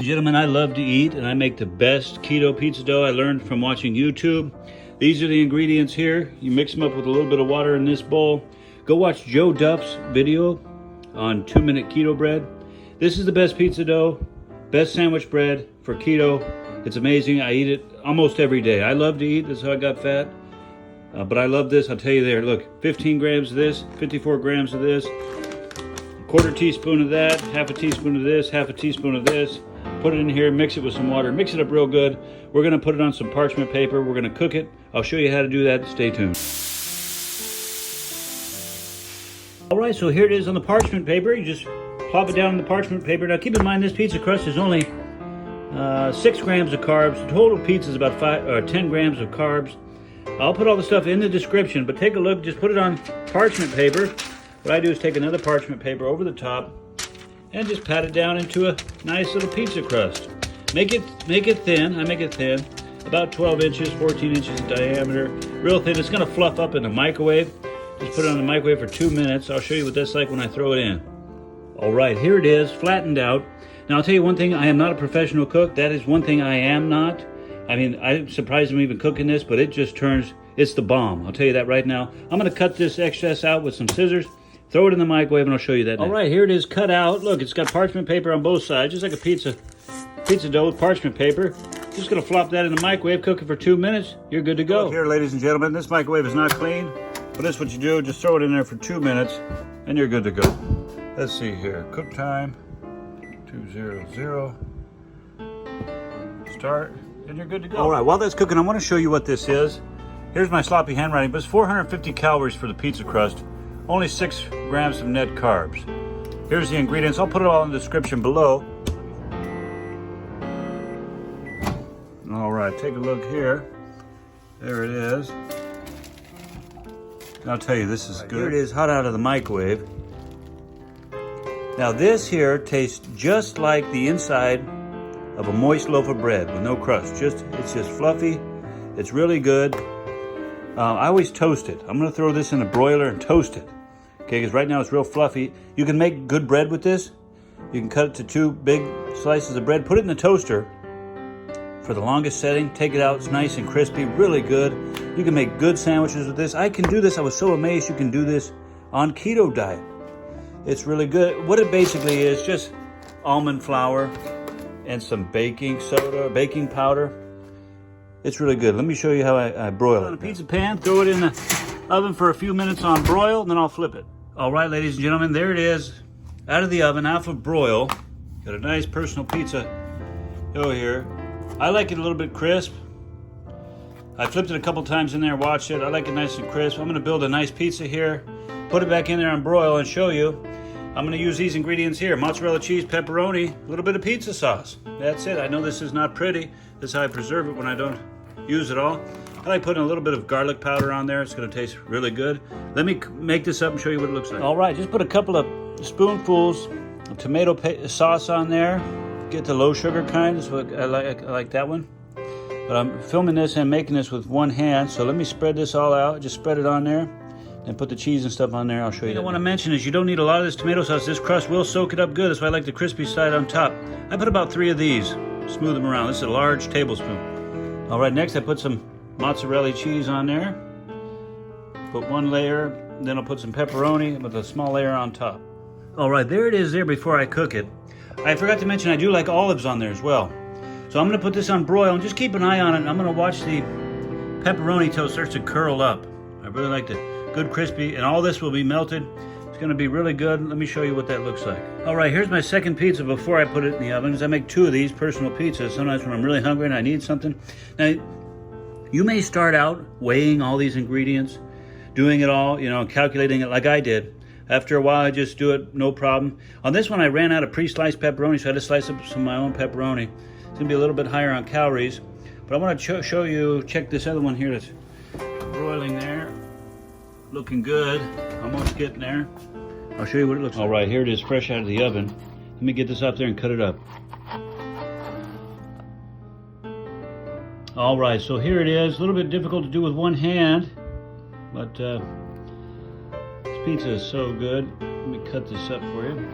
Gentlemen, I love to eat and I make the best keto pizza dough I learned from watching YouTube. These are the ingredients here. You mix them up with a little bit of water in this bowl. Go watch Joe Duff's video on 2-minute keto bread. This is the best pizza dough, best sandwich bread for keto. It's amazing. I eat it almost every day. I love to eat. That's how I got fat. But I love this. I'll tell you there. Look, 15 grams of this, 54 grams of this, a quarter teaspoon of that, half a teaspoon of this, half a teaspoon of this. Put it in here, mix it with some water, mix it up real good. We're gonna put it on some parchment paper. We're gonna cook it. I'll show you how to do that. Stay tuned. All right, so here it is on the parchment paper. You just plop it down on the parchment paper. Now keep in mind this pizza crust is only 6 grams of carbs. The total pizza is about 10 grams of carbs. I'll put all the stuff in the description, but take a look, just put it on parchment paper. What I do is take another parchment paper over the top and just pat it down into a nice little pizza crust. Make it thin. I make it thin, about 12 inches, 14 inches in diameter, real thin. It's gonna fluff up in the microwave. Just put it on the microwave for 2 minutes. I'll show you what that's like when I throw it in. All right, here it is, flattened out. Now I'll tell you one thing, I am not a professional cook. That is one thing I am not. I mean, I'm surprised I'm even cooking this, but it just turns, it's the bomb. I'll tell you that right now. I'm gonna cut this excess out with some scissors, throw it in the microwave, and I'll show you that next. All right, here it is cut out. Look, it's got parchment paper on both sides, just like a pizza dough with parchment paper. Just gonna flop that in the microwave, cook it for 2 minutes, you're good to go. Look here, ladies and gentlemen, this microwave is not clean, but this is what you do, just throw it in there for 2 minutes, and you're good to go. Let's see here, cook time, 200, start, and you're good to go. All right, while that's cooking, I wanna show you what this is. Here's my sloppy handwriting, but it's 450 calories for the pizza crust, only 6 grams of net carbs. Here's the ingredients. I'll put it all in the description below. All right, take a look here. There it is. I'll tell you, this is good. Here it is, hot out of the microwave. Now this here tastes just like the inside of a moist loaf of bread with no crust. It's just fluffy. It's really good. I always toast it. I'm gonna throw this in a broiler and toast it. Okay, because right now it's real fluffy. You can make good bread with this. You can cut it to 2 big slices of bread, put it in the toaster for the longest setting, take it out, it's nice and crispy, really good. You can make good sandwiches with this. I can do this, I was so amazed you can do this on keto diet. It's really good. What it basically is, just almond flour and some baking soda, baking powder. It's really good. Let me show you how I broil it. On a pizza pan, throw it in the oven for a few minutes on broil, then I'll flip it. All right, ladies and gentlemen, there it is. Out of the oven, off of broil. Got a nice personal pizza dough here. I like it a little bit crisp. I flipped it a couple times in there, watched it. I like it nice and crisp. I'm gonna build a nice pizza here, put it back in there on broil and show you. I'm gonna use these ingredients here: mozzarella cheese, pepperoni, a little bit of pizza sauce. That's it. I know this is not pretty. This is how I preserve it when I don't use it all. I like putting a little bit of garlic powder on there. It's gonna taste really good. Let me make this up and show you what it looks like. All right, just put a couple of spoonfuls of tomato sauce on there. Get the low sugar kind, so I like that one. But I'm filming this and making this with one hand, so let me spread this all out. Just spread it on there and put the cheese and stuff on there. I'll show you. What I want to mention is you don't need a lot of this tomato sauce. This crust will soak it up good. That's why I like the crispy side on top. I put about 3 of these, smooth them around. This is a large tablespoon. All right, next I put some mozzarella cheese on there. Put 1 layer, then I'll put some pepperoni with a small layer on top. All right, there it is there before I cook it. I forgot to mention I do like olives on there as well. So I'm gonna put this on broil and just keep an eye on it. And I'm gonna watch the pepperoni till it starts to curl up. I really like the good crispy, and all this will be melted. It's gonna be really good. Let me show you what that looks like. All right, here's my second pizza before I put it in the oven, because I make 2 of these personal pizzas sometimes when I'm really hungry and I need something. Now, you may start out weighing all these ingredients, doing it all, you know, calculating it like I did. After a while, I just do it, no problem. On this one, I ran out of pre-sliced pepperoni, so I had to slice up some of my own pepperoni. It's gonna be a little bit higher on calories, but I wanna show you, check this other one here that's broiling there. Looking good, almost getting there. I'll show you what it looks like. All right, here it is, fresh out of the oven. Let me get this up there and cut it up. All right, so here it is. A little bit difficult to do with one hand, but this pizza is so good. Let me cut this up for you.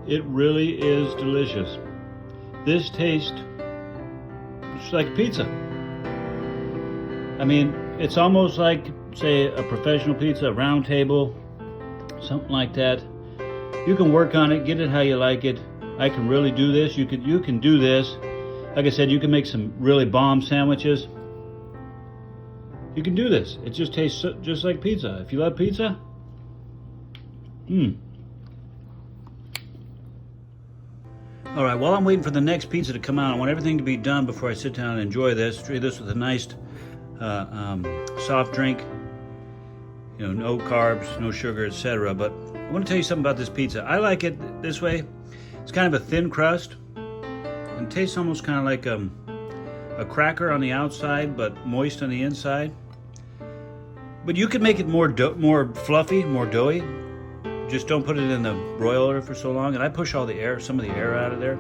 It really is delicious. This tastes just like pizza. I mean, it's almost like, say, a professional pizza, a round table, something like that. You can work on it, get it how you like it. I can really do this. You can do this. Like I said, you can make some really bomb sandwiches. You can do this. It just tastes just like pizza. If you love pizza, All right, while I'm waiting for the next pizza to come out, I want everything to be done before I sit down and enjoy this. Treat this with a nice soft drink. You know, no carbs, no sugar, etc. But I want to tell you something about this pizza. I like it this way. It's kind of a thin crust. And it tastes almost kind of like a cracker on the outside, but moist on the inside. But you can make it more fluffy, more doughy. Just don't put it in the broiler for so long. And I push all the air, some of the air out of there.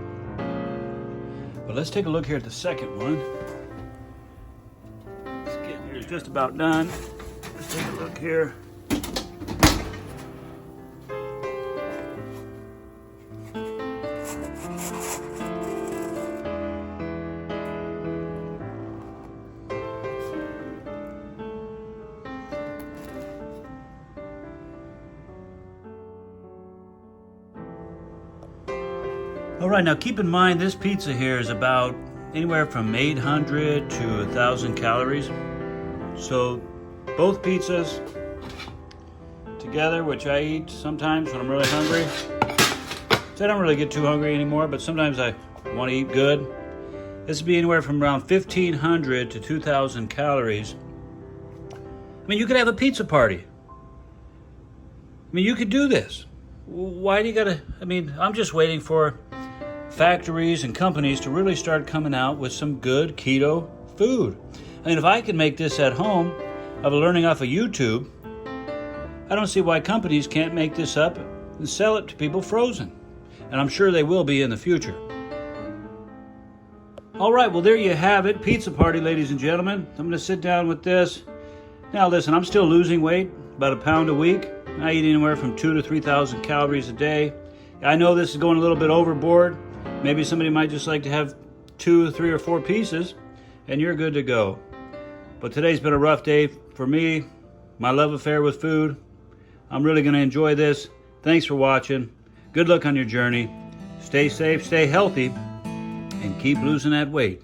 But let's take a look here at the second one. It's getting here, just about done. Let's take a look here. All right, now keep in mind this pizza here is about anywhere from 800 to 1,000 calories. So both pizzas together, which I eat sometimes when I'm really hungry. So I don't really get too hungry anymore, but sometimes I want to eat good. This would be anywhere from around 1,500 to 2,000 calories. I mean, you could have a pizza party. I mean, you could do this. Why do you gotta, I mean, I'm just waiting for factories and companies to really start coming out with some good keto food. I mean, if I can make this at home, of learning off of YouTube, I don't see why companies can't make this up and sell it to people frozen. And I'm sure they will be in the future. All right, well, there you have it. Pizza party, ladies and gentlemen. I'm going to sit down with this. Now, listen, I'm still losing weight, about 1 pound a week. I eat anywhere from 2,000 to 3,000 calories a day. I know this is going a little bit overboard. Maybe somebody might just like to have 2, 3, or 4 pieces, and you're good to go. But today's been a rough day for me, my love affair with food. I'm really going to enjoy this. Thanks for watching. Good luck on your journey. Stay safe, stay healthy, and keep losing that weight.